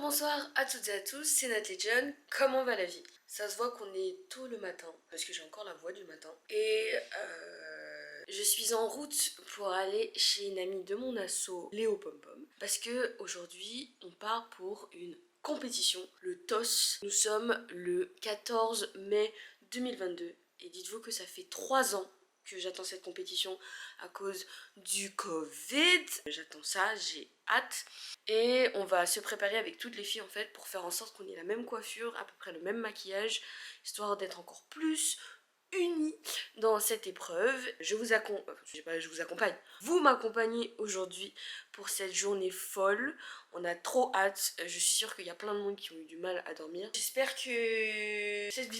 bonsoir à toutes et à tous, c'est Nathalie John. Comment va la vie? Ça se voit qu'on est tôt le matin, parce que j'ai encore la voix du matin. Et je suis en route pour aller chez une amie de mon asso, Léo Pom Pom, parce que aujourd'hui on part pour une compétition, le TOS. Nous sommes le 14 mai 2022 et dites-vous que ça fait 3 ans que j'attends cette compétition à cause du Covid. J'attends ça, j'ai hâte. Et on va se préparer avec toutes les filles en fait pour faire en sorte qu'on ait la même coiffure, à peu près le même maquillage, histoire d'être encore plus unis dans cette épreuve. Je vous accompagne. Vous m'accompagnez aujourd'hui pour cette journée folle. On a trop hâte. Je suis sûre qu'il y a plein de monde qui ont eu du mal à dormir. J'espère que cette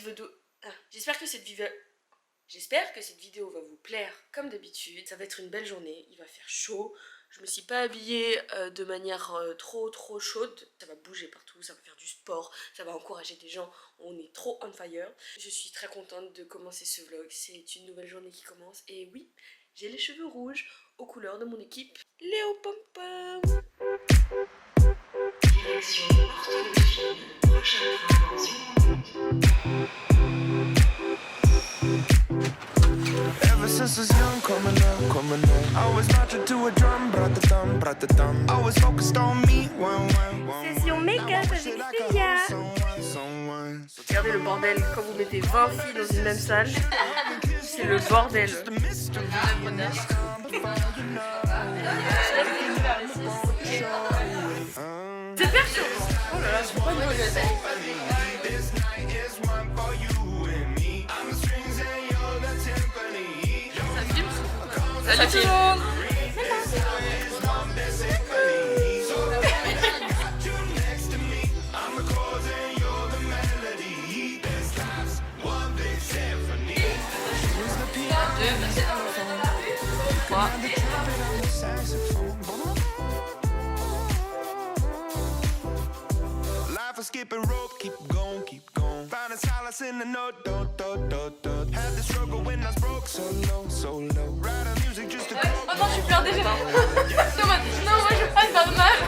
vidéo va vous plaire comme d'habitude. Ça va être une belle journée, il va faire chaud. Je me suis pas habillée de manière trop chaude. Ça va bouger partout, ça va faire du sport, ça va encourager des gens. On est trop on fire. Je suis très contente de commencer ce vlog. C'est une nouvelle journée qui commence. Et oui, j'ai les cheveux rouges aux couleurs de mon équipe Léo Pom Pom. Direction Porte de Dauphine. Prochaine fois dans 1 minute. Ever since I was young, coming up, I was marching to a drum, brat-a-dum. I was focused on me, Session make-up avec Célia. Regardez le bordel, quand vous mettez 20 filles dans une même salle, c'est le bordel. C'est perturbant. Oh là là, je crois que salut tout le monde. Skipping rope, keep going. Finding solace in the note, had the struggle when I was broke, so low. Writing music just to oh non, je suis plus un dégénéré. Non, moi je veux pas faire de mal.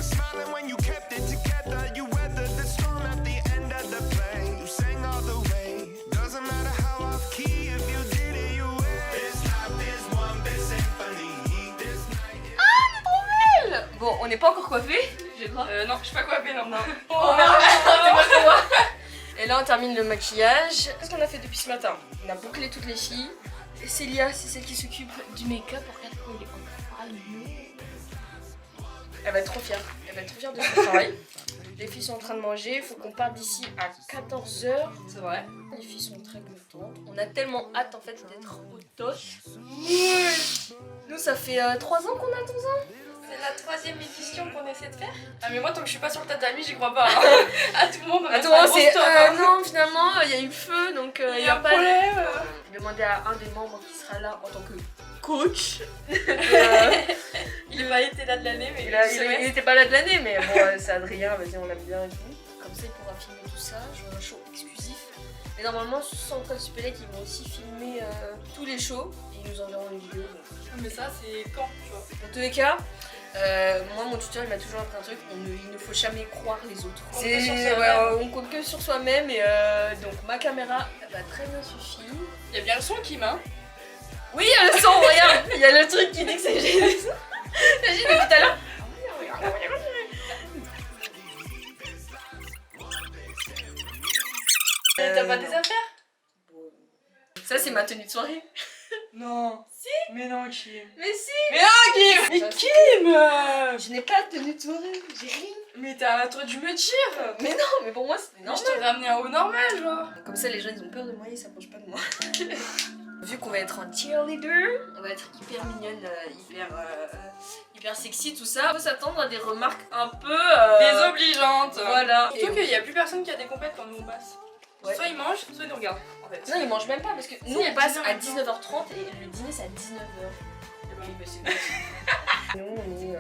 Smiling when you kept it together, you weathered the storm at the end of the play. You sang all the way. Doesn't matter how off key, if you did it, you win. This life is one big symphony. This night is... Ah, elle est trop belle. Bon, on n'est pas encore coiffés, je crois. Non, je suis pas coiffée, non. Oh merde, c'est pas pour moi. Et là on termine le maquillage. Qu'est-ce qu'on a fait depuis ce matin? On a bouclé toutes les filles. Et Célia, c'est celle qui s'occupe du make-up. Regarde comment il est encore allumé. Elle va être trop fière. Elle va être trop fière de son travail. Les filles sont en train de manger. Il faut qu'on parte d'ici à 14 h. C'est vrai. Les filles sont très contentes. On a tellement hâte en fait d'être au TOS. Nous ça fait 3 ans qu'on attend ça. C'est la 3e édition qu'on essaie de faire. Ah mais moi tant que je suis pas sur le tatami, j'y crois pas. Hein. À tout le monde, on a Attends, c'est non, finalement il y a eu feu donc il y a pas problème. J'ai demandé à un des membres qui sera là en tant que coach. Il n'a pas été là de l'année, mais il était pas là de l'année, mais bon, c'est Adrien, vas-y, on l'aime bien et tout. Comme ça, il pourra filmer tout ça. J'ai un show exclusif. Et normalement, sans Code Supélec, ils vont aussi filmer tous les shows et ils nous enverront une vidéo. Donc. Mais ça, c'est quand, tu vois? Dans tous les cas, moi, mon tuteur, il m'a toujours appris un truc, il ne faut jamais croire les autres. On compte que sur soi-même et donc ma caméra va très bien suffire. Il y a bien le son qui m'a. Oui, il y a le son, regarde, il y a le truc qui dit que c'est génial. J'ai dit depuis tout à l'heure. T'as pas des affaires? Ça, c'est ma tenue de soirée. Non. Si? Mais non, Kim. Mais si. Mais non, Kim. Mais Kim. Je n'ai pas de tenue de soirée, j'ai rien. Mais t'aurais dû me dire. Mais non, mais pour moi, c'était Mais normal. je t'aurais ramené un haut normal, genre. Comme ça, les gens, ils ont peur de moi et ils s'approchent pas de moi. Vu qu'on va être en cheerleader, on va être hyper mignonne, hyper sexy, tout ça. On peut s'attendre à des remarques un peu... désobligeantes. Voilà. Surtout qu'il n'y a plus personne qui a des compètes quand nous on passe. Ouais. Soit ils mangent, soit ils nous regardent. En fait. Non, ils mangent même pas parce que nous, on passe à 19 h 30 et le dîner, c'est à 19 h. Oui, mais c'est Nous on est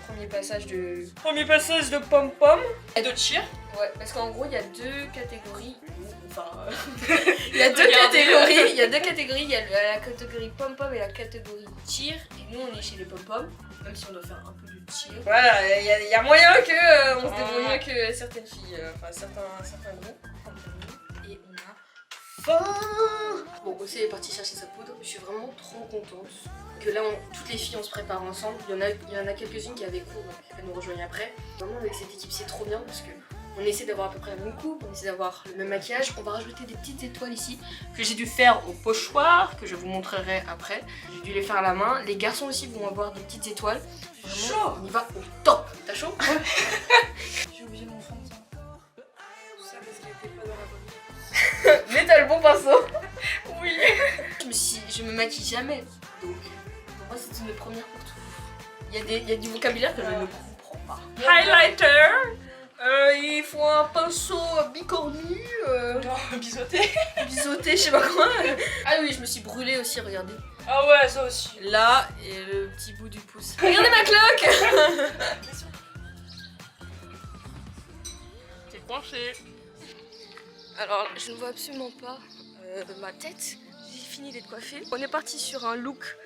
premier passage de pom-pom et de cheer. Ouais, parce qu'en gros il y a deux catégories. Enfin, il y a deux catégories. Il y a la catégorie pom-pom et la catégorie cheer. Et nous on est chez les pom-pom, même si on doit faire un peu de cheer. Voilà, il y a moyen que on se débrouille mieux que certaines filles, enfin certains groupes. Et on a faim. Bon, Océ est parti chercher sa poudre. Je suis vraiment trop contente que là, toutes les filles, on se prépare ensemble. Il y en a quelques-unes qui avaient cours, donc elles nous rejoignent après. Vraiment, avec cette équipe, c'est trop bien parce que on essaie d'avoir à peu près la même coupe, on essaie d'avoir le même maquillage. On va rajouter des petites étoiles ici que j'ai dû faire au pochoir, que je vous montrerai après. J'ai dû les faire à la main. Les garçons aussi vont avoir des petites étoiles. Vraiment, on y va au top. T'as chaud? J'ai oublié mon fond de teint. Tout ça parce qu'il était pas dans la bonne. Mais t'as le bon pinceau. Oui. Je me maquille jamais. Donc, pour moi, c'est une première pour tout. Il y a du vocabulaire que je ne comprends pas. Highlighter. Il faut un pinceau bicornu. Non, biseauté. Biseauté, je sais pas quoi. Ah oui, je me suis brûlée aussi, regardez. Ah ouais, ça aussi. Là, et le petit bout du pouce. Regardez ma cloque. T'es coincé. Alors, je ne vois absolument pas ma tête. J'ai fini d'être coiffée. On est parti sur un look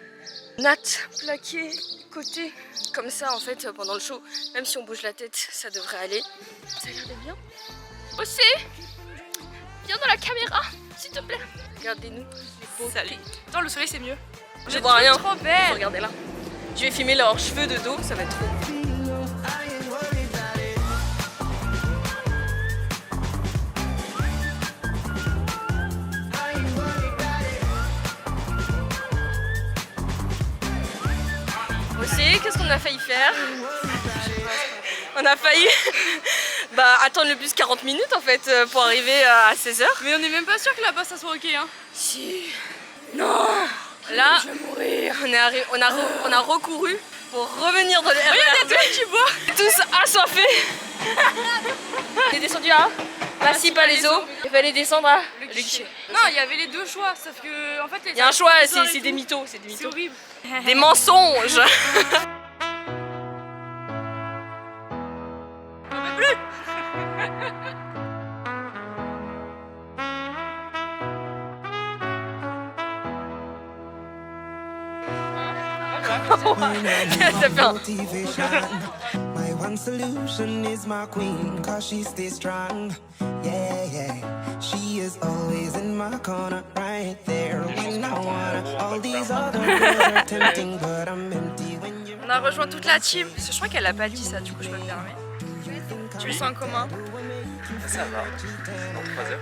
natte, plaqué, côté. Comme ça, en fait, pendant le show, même si on bouge la tête, ça devrait aller. Ça a l'air d'être bien. Océ, viens dans la caméra, s'il te plaît. Regardez-nous, les beaux. Salut. Non, le soleil c'est mieux. Je vois rien. Trop belle. Regardez là. Je vais filmer leurs cheveux de dos, ça va être trop. Qu'est-ce qu'on a failli faire? On a failli attendre le bus 40 minutes en fait pour arriver à 16h. Mais on est même pas sûr que là-bas ça soit ok hein. Si. Non. Là, je vais mourir. On a recouru pour revenir dans les RER. Regarde toi qui bois. Tous assoiffés. On est descendu à Passy Palaiso. Il fallait descendre à le guichet. Non, il y avait les deux choix, sauf que en fait il y a un choix, c'est des mythos, c'est des mythos. C'est horrible. Des mensonges. On peut plus. My one solution is my queen, cause she stays strong. Yeah, yeah. She is always in my corner, right there when I wanna. All these other girls are tempting, but I'm empty when you're. On a rejoint toute la team. Je crois qu'elle a pas dit ça, du coup je peux me permettre. Tu le sens comment? Ça va. Dans 3 heures,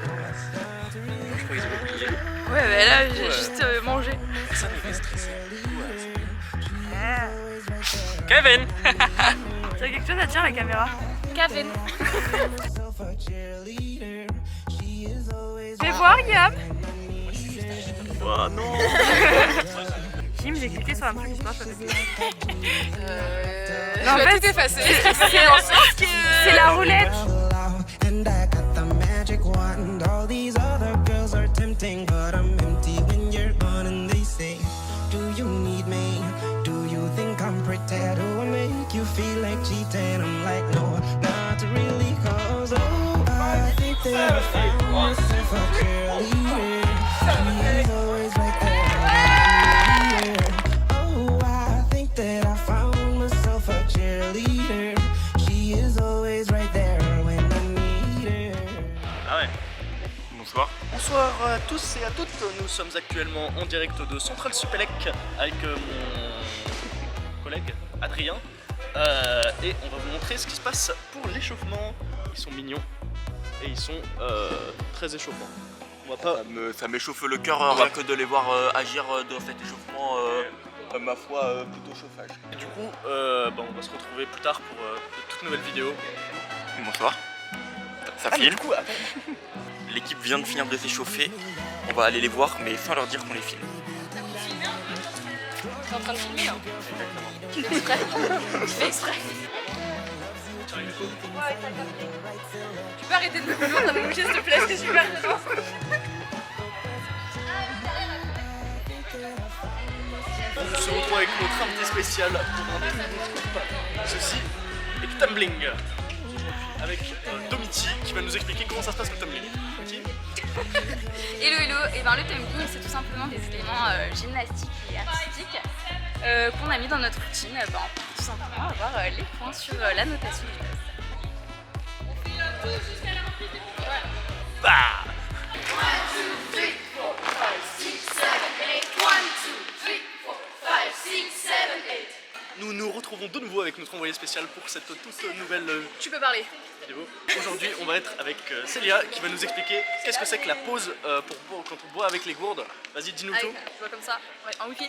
je crois qu'ils ont oublié. Ouais, mais là j'ai juste mangé. Ça me fait stresser. Kevin. T'as quelque chose à dire à la caméra? Kevin. Fais voir, Gab. Oh non. Kim, j'ai cliqué sur un truc qui se marche pas. Non, en fait, tout effacé. C'est en sorte que c'est la roulette. And I got the magic wand. All these other girls are tempting, but I'm empty when you're gone. And they say, do you need me? Do you think I'm pretty? Do I make you feel like cheating? I'm like, no, not really, cause oh, I think that I found myself a cheerleader. She is always right there. Oh, I think that I found myself a cheerleader. She is always right there when I need her. Ah ouais. Bonsoir. Bonsoir à tous et à toutes. Nous sommes actuellement en direct de Centrale Supélec avec mon collègue Adrien. Et on va vous montrer ce qui se passe pour l'échauffement. Ils sont mignons et ils sont très échauffants. On va pas... Ça m'échauffe le cœur rien que de les voir agir dans cet échauffement, ma foi, plutôt chauffage. Et du coup, on va se retrouver plus tard pour de toutes nouvelles vidéos. Bonsoir. Ça Ah, mais filme. du coup, L'équipe vient de finir de s'échauffer. On va aller les voir, mais sans leur dire qu'on les filme. T'es en train de filmer là? exactement. Exprès. Tu fais exprès. Tu peux arrêter de me filmer en train de bouger s'il te plaît, c'est super dedans. se retrouve avec notre invité spécial pour un tout nouveau groupe. Ceci est Tumbling. Avec Domiti qui va nous expliquer comment ça se passe le tumbling. Domiti. Hello hello, et ben le tumbling c'est tout simplement des éléments gymnastiques et artistiques qu'on a mis dans notre routine pour tout simplement avoir les points sur la notation du test. Bah nous nous retrouvons de nouveau avec notre envoyé spécial pour cette toute nouvelle Tu peux parler. vidéo. Aujourd'hui, on va être avec Célia qui va nous expliquer qu'est-ce que c'est que la pause quand on boit avec les gourdes. Vas-y, dis-nous tout. Je vois comme ça, ouais, en wifi.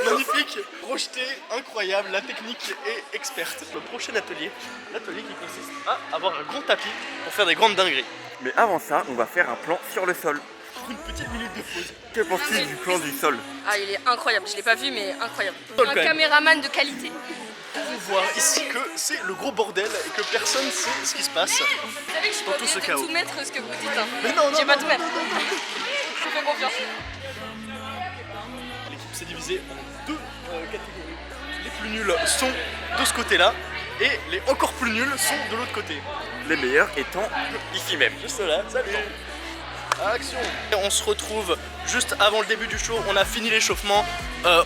Magnifique, projeté, incroyable, la technique est experte. Le prochain atelier, l'atelier qui consiste à avoir un grand tapis pour faire des grandes dingueries. Mais avant ça, on va faire un plan sur le sol. Pour une petite minute de pause. Que penses-tu du plan du sol? Ah il est incroyable, je l'ai pas vu mais incroyable. Sol, Un quand même. caméraman de qualité. On voit ici que c'est le gros bordel et que personne ne sait ce qui se passe. Vous savez que je suis Dans pas tout ce obligée de chaos. tout mettre ce que vous dites. Hein. Mais non, non, J'ai pas non, tout non, mettre. Je vous fais confiance. L'équipe s'est divisée en deux catégories. Les plus nuls sont de ce côté-là et les encore plus nuls sont de l'autre côté. Les meilleurs étant ici même. Juste là, salut. Action. Et on se retrouve juste avant le début du show, on a fini l'échauffement,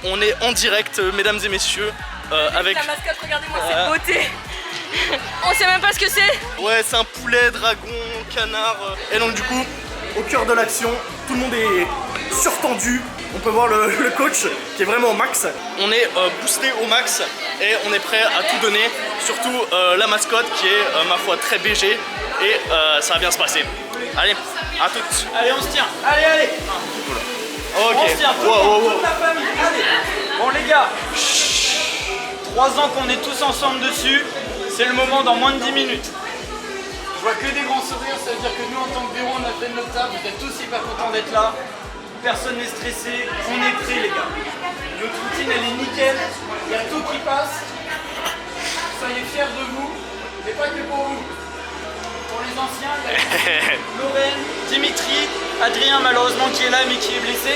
on est en direct mesdames et messieurs avec... La mascotte, regardez-moi cette beauté. On sait même pas ce que c'est. Ouais, c'est un poulet, dragon, canard. Et donc du coup, au cœur de l'action, tout le monde est surtendu. On peut voir le coach qui est vraiment au max. On est boosté au max et on est prêt à tout donner. Surtout la mascotte qui est, ma foi, très BG. Et ça va bien se passer. Allez, à toutes. Allez, on se tient. Allez, allez. Ok. On se tient. Tout le monde, toute la famille. Allez. Bon, les gars. 3 ans qu'on est tous ensemble dessus. C'est le moment dans moins de 10 minutes. Je vois que des grands sourires. Ça veut dire que nous, en tant que bureau, on a fait de notre table. Vous êtes tous hyper contents d'être là. Personne n'est stressé. On est prêts, les gars. Notre routine, elle est nickel. Il y a tout qui passe. Soyez fiers de vous. Mais pas que pour vous. Pour les anciens, il y a Lorraine, Dimitri, Adrien malheureusement qui est là mais qui est blessé.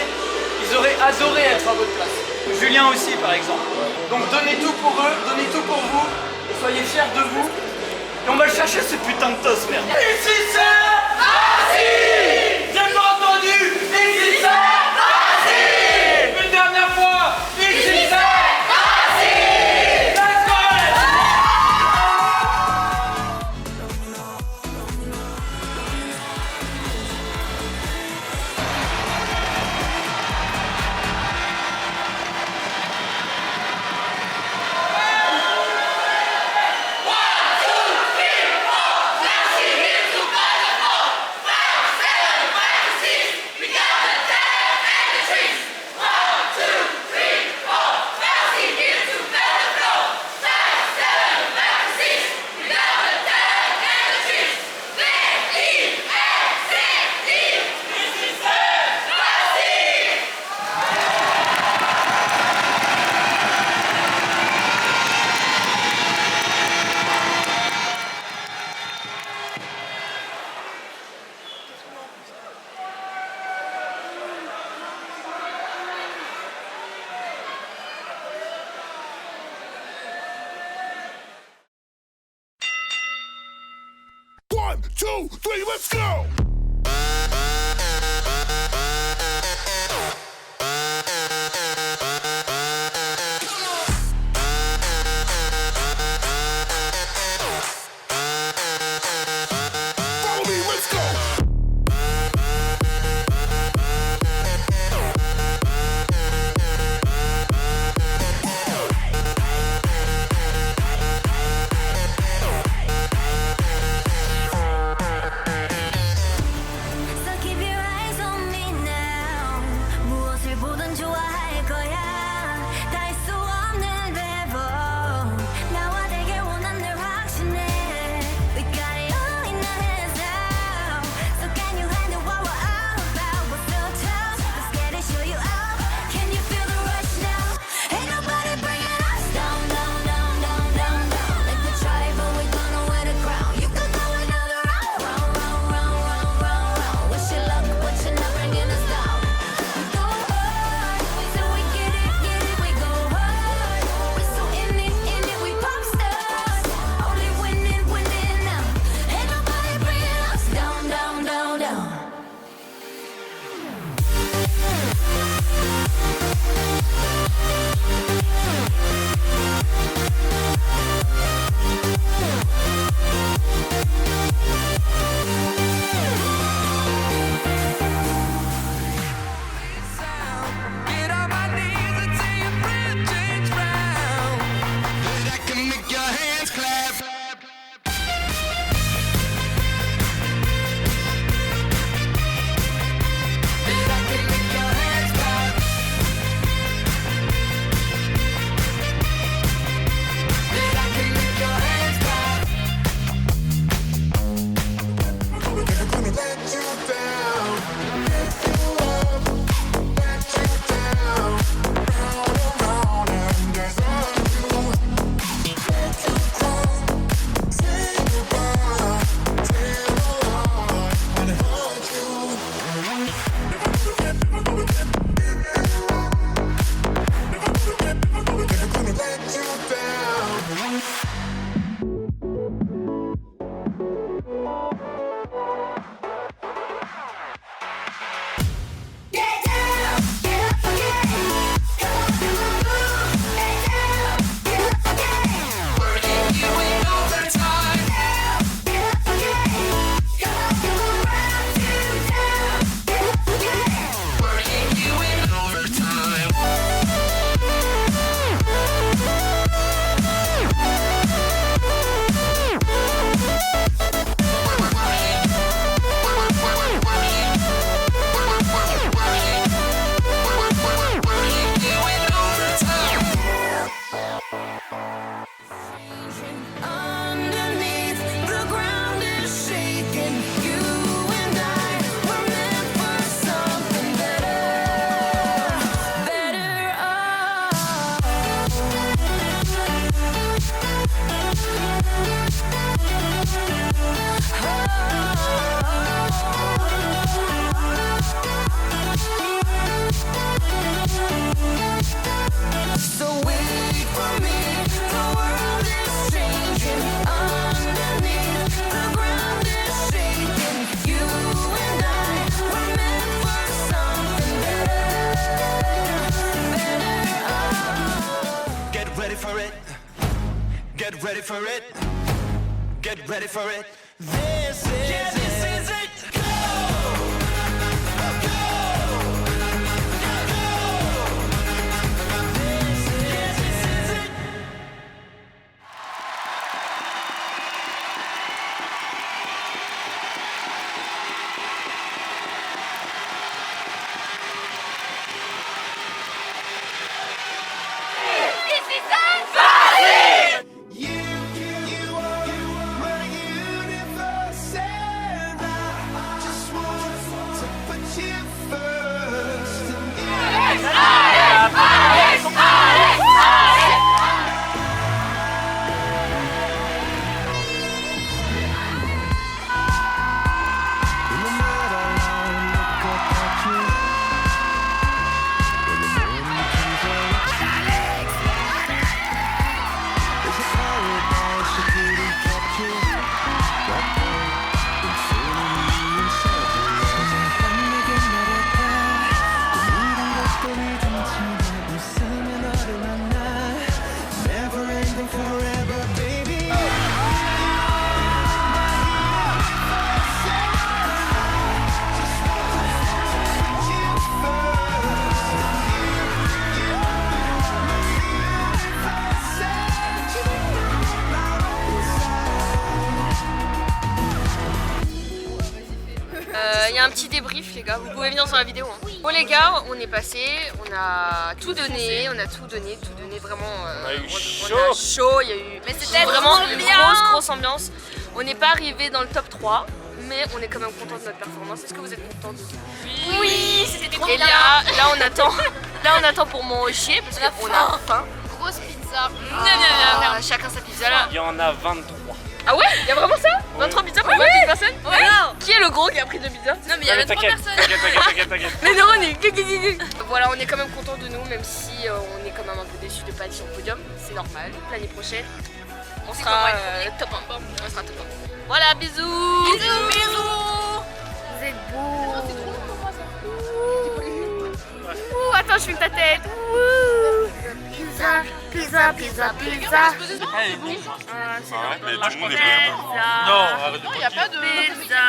Ils auraient adoré être à votre place. Julien aussi par exemple. Donc donnez tout pour eux, donnez tout pour vous. Et soyez fiers de vous. Et on va le chercher ce putain de toss, merde. Ici c'est Assis. J'ai pas entendu. Ici c'est Assis. Une dernière fois. Ici c'est Assis. Let's go. One, two, three, let's go! Follow me, let's go! for it. Get ready for it. This is it. Il y a un petit débrief les gars, vous pouvez venir sur la vidéo. Hein. Bon les gars, on est passé, on a tout donné, vraiment. On a eu chaud, il y a eu. Mais c'était vraiment trop une bien. grosse ambiance. On n'est pas arrivé dans le top 3, mais on est quand même content de notre performance. Est-ce que vous êtes content de nous? Oui, c'était trop Et bien. là on attend pour manger parce qu'on a faim. Grosse pizza. Chacun sa pizza là. Il y en a 23. Ah ouais? Il y a vraiment ça? 23 pizzas pour 28 personnes? Ouais. Qui est le gros qui a pris 2 pizzas? Non mais il y avait 3 personnes. T'inquiète. Les neurones, voilà, on est quand même content de nous, même si on est quand même un peu déçus de pas être sur le podium. C'est normal. L'année prochaine, on sera top 1. On sera top 1. Voilà, bisous. Bisous. Vous êtes beaux. Ouh, attends, je filme ta tête. Ouh. Pizza. Mais tout le monde est pas. Non, arrête de Il n'y a pas de... Pizza.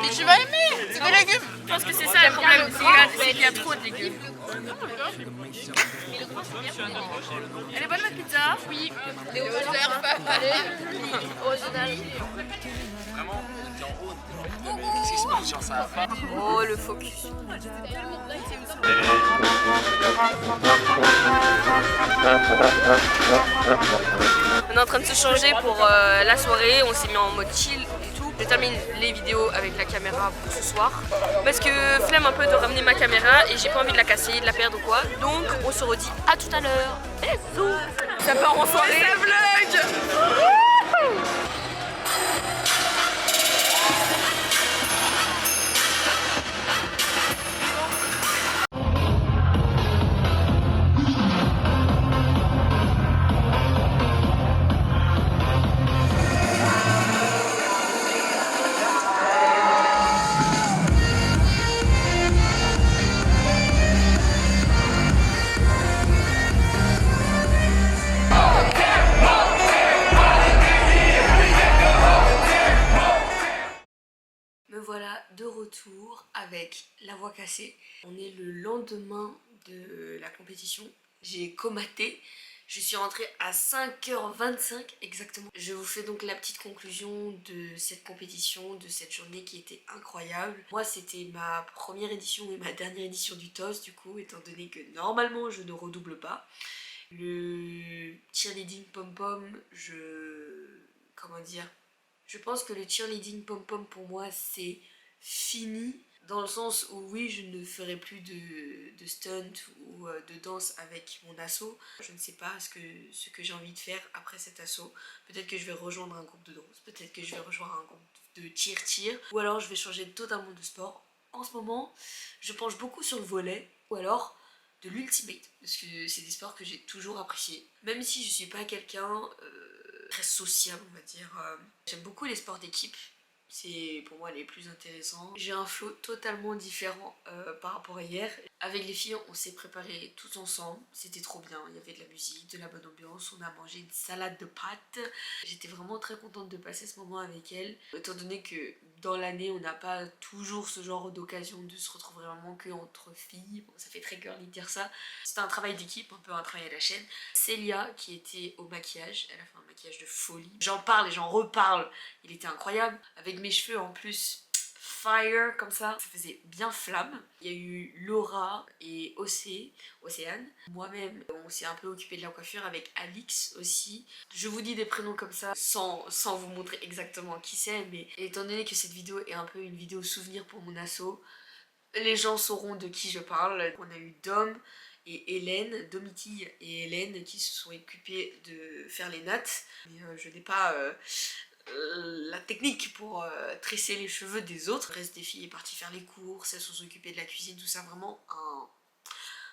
Mais tu vas aimer. C'est des légumes. Je pense que c'est ça le problème, c'est qu'il y a trop de légumes. Elle est bonne la pizza? Oui. Les hauteurs, allez. Original. Vraiment, t'es en haut. Qu'est-ce qui se passe sur ça? Oh le focus. On est en train de se changer pour la soirée, on s'est mis en mode chill et tout. Je termine les vidéos avec la caméra pour ce soir parce que flemme un peu de ramener ma caméra et j'ai pas envie de la casser, de la perdre ou quoi. Donc on se redit à tout à l'heure. Bisous. Ça part en soirée. Ça vlog. De retour avec la voix cassée. On est le lendemain de la compétition. J'ai comaté. Je suis rentrée à 5h25 exactement. Je vous fais donc la petite conclusion de cette compétition, de cette journée qui était incroyable. Moi c'était ma première édition et ma dernière édition du TOS du coup, étant donné que normalement je ne redouble pas. Le cheerleading pom-pom, comment dire, je pense que le cheerleading pom-pom pour moi c'est fini, dans le sens où oui, je ne ferai plus de stunt ou de danse avec mon asso. Je ne sais pas ce que j'ai envie de faire après cet asso. Peut-être que je vais rejoindre un groupe de danse, peut-être que je vais rejoindre un groupe de tir, ou alors je vais changer totalement de sport. En ce moment, je penche beaucoup sur le volley, ou alors de l'ultimate, parce que c'est des sports que j'ai toujours appréciés. Même si je suis pas quelqu'un très sociable, on va dire. J'aime beaucoup les sports d'équipe, C'est pour moi les plus intéressants. J'ai un flow totalement différent par rapport à hier. Avec les filles, on s'est préparé tous ensemble. C'était trop bien. Il y avait de la musique, de la bonne ambiance. On a mangé une salade de pâtes. J'étais vraiment très contente de passer ce moment avec elles. Étant donné que dans l'année, on n'a pas toujours ce genre d'occasion de se retrouver vraiment que entre filles. Bon, ça fait très girly de dire ça. C'était un travail d'équipe, un peu un travail à la chaîne. Célia qui était au maquillage. Elle a fait un maquillage de folie. J'en parle et j'en reparle. Il était incroyable. Avec mes cheveux en plus fire comme ça faisait bien flamme. Il y a eu Laura et Océane. Moi-même, on s'est un peu occupé de la coiffure avec Alix aussi. Je vous dis des prénoms comme ça sans vous montrer exactement qui c'est, mais étant donné que cette vidéo est un peu une vidéo souvenir pour mon asso, les gens sauront de qui je parle. On a eu Dom et Hélène, Domitille et Hélène qui se sont occupées de faire les nattes. Mais je n'ai pas la technique pour tresser les cheveux des autres. Le reste des filles est parti faire les courses, elles se sont occupées de la cuisine, tout ça, vraiment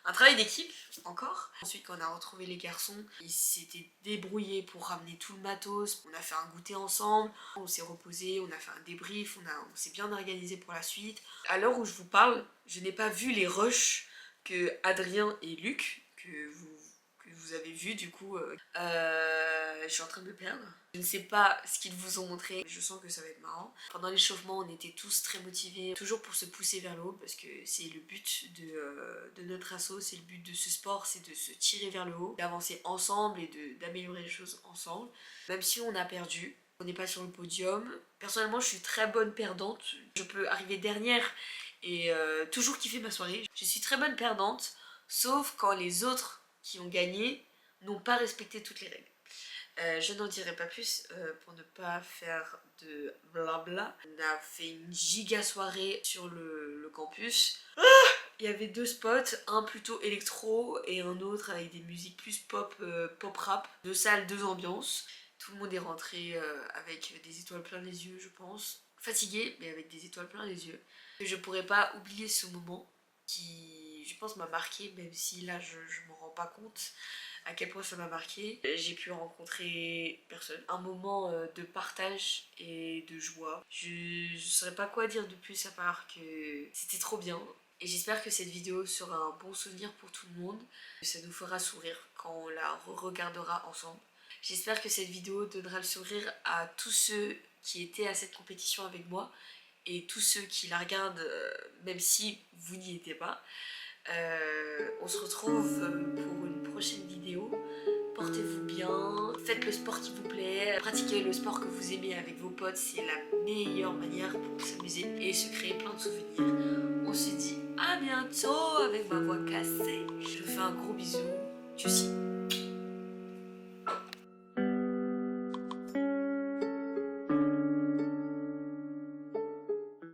un travail d'équipe encore. Ensuite, quand on a retrouvé les garçons, ils s'étaient débrouillés pour ramener tout le matos. On a fait un goûter ensemble, on s'est reposé, on a fait un débrief, on s'est bien organisé pour la suite. À l'heure où je vous parle, je n'ai pas vu les rushs que Adrien et Luc, que vous avez vu du coup. Je suis en train de me perdre. Je ne sais pas ce qu'ils vous ont montré, mais je sens que ça va être marrant. Pendant l'échauffement, on était tous très motivés, toujours pour se pousser vers le haut, parce que c'est le but de notre asso, c'est le but de ce sport, c'est de se tirer vers le haut, d'avancer ensemble et d'améliorer les choses ensemble. Même si on a perdu, on n'est pas sur le podium. Personnellement, je suis très bonne perdante. Je peux arriver dernière et toujours kiffer ma soirée. Je suis très bonne perdante, sauf quand les autres qui ont gagné n'ont pas respecté toutes les règles. Je n'en dirai pas plus pour ne pas faire de blabla. On a fait une giga soirée sur le campus. Il y avait 2 spots, un plutôt électro et un autre avec des musiques plus pop, pop rap. 2 salles, 2 ambiances. Tout le monde est rentré avec des étoiles plein les yeux, je pense. Fatigué, mais avec des étoiles plein les yeux. Je pourrais pas oublier ce moment qui, je pense, m'a marqué, même si là je m'en rends pas compte à quel point ça m'a marqué. J'ai pu rencontrer personne. Un moment de partage et de joie. Je saurais pas quoi dire de plus à part que c'était trop bien. Et j'espère que cette vidéo sera un bon souvenir pour tout le monde. Que ça nous fera sourire quand on la regardera ensemble. J'espère que cette vidéo donnera le sourire à tous ceux qui étaient à cette compétition avec moi. Et tous ceux qui la regardent, même si vous n'y étiez pas. On se retrouve pour une prochaine vidéo. Portez-vous bien, faites le sport qui vous plaît, pratiquez le sport que vous aimez avec vos potes, c'est la meilleure manière pour s'amuser et se créer plein de souvenirs. On se dit à bientôt avec ma voix cassée. Je vous fais un gros bisou. Tchuss.